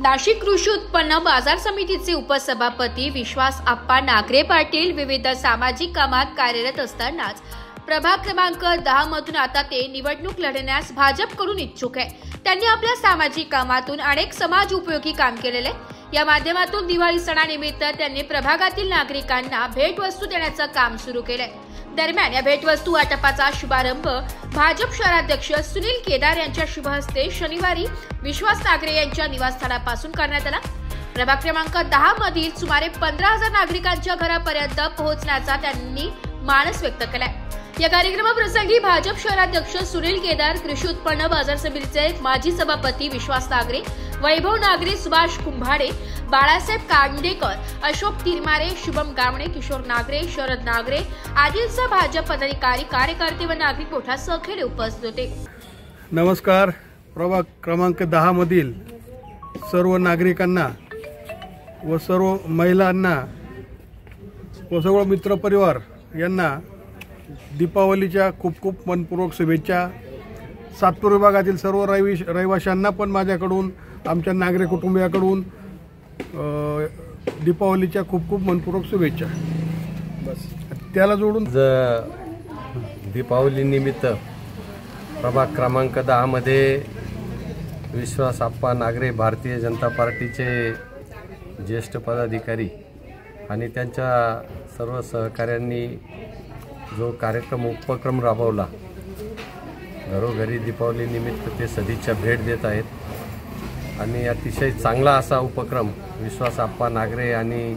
नाशिक कृषी उत्पन्न बाजार समितीचे उपसभापती विश्वास आप्पा नागरे पाटील विविध सामाजिक कामात कार्यरत असतानाच प्रभाग क्रमांक 10 मधून आता ते निवडणूक लढण्यास भाजपकडून इच्छुक आहे। त्यांनी आपल्या सामाजिक कामातून अनेक समाज उपयोगी काम केलेले। या माध्यमातून दिवाळी सणानिमित्त त्यांनी प्रभागातील नागरिकांना भेटवस्तू देण्याचं काम सुरू केलंय। दरम्यान या भेटवस्तू वाटपाचा शुभारंभ भाजप शहराध्यक्ष सुनील केदार यांच्या शुभ हस्ते शनिवारी विश्वास नागरे यांच्या निवासस्थानापासून करण्यात आला। प्रभाग क्रमांक 10 मधील सुमारे 15,000 नागरिकांच्या घरापर्यंत पोहोचण्याचा त्यांनी मानस व्यक्त केलाय। या कार्यक्रमाप्रसंगी भाजप शहराध्यक्ष सुनील केदार, कृषी उत्पन्न बाजार समितीचे माजी सभापती विश्वास नागरे, वैभव नागरे, सुभाष कुंभाडे, बाळासाहेब कांडेकर, अशोक तिरमारे, शुभम गावणे, किशोर नागरे, शरद नागरे आदींसह भाजप पदाधिकारी, कार्यकर्ते व नागरिक मोठ्या संख्येने उपस्थित होते। नमस्कार। प्रभाग क्रमांक 10 मधील सर्व नागरिकांना व सर्व महिलांना व सर्व मित्रपरिवार यांना दीपावलीच्या खूप खूप मनपूर्वक शुभेच्छा। सातपूर विभागातील सर्व रहिवाशांना पण माझ्याकडून, आमच्या नागरिक कुटुंबियाकडून दीपावलीच्या खूप खूप मनपूर्वक शुभेच्छा। बस त्याला जोडून दीपावली निमित्त प्रभाग क्रमांक 10 मध्ये विश्वास आप्पा नागरे, भारतीय जनता पार्टीचे ज्येष्ठ पदाधिकारी आणि त्यांच्या सर्व सहकाऱ्यांनी जो उपक्रम राबवला, घरोघरी दीपावली निमित्त ते सदिच्छा भेट देत आहेत आणि अतिशय चांगला असा उपक्रम विश्वास आप्पा नागरे आणि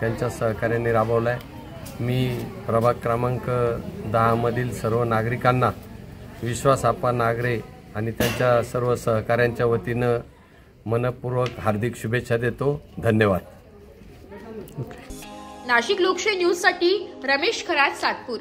त्यांच्या सहकार्याने राबवला आहे। मी प्रभाग क्रमांक 10 मधील सर्व नागरिकांना विश्वास आप्पा नागरे आणि त्यांच्या सर्व सहकाऱ्यांच्या वतीनं मनपूर्वक हार्दिक शुभेच्छा देतो। धन्यवाद। नाशिक लोकशाही न्यूज साठी रमेश खरात, सातपूर।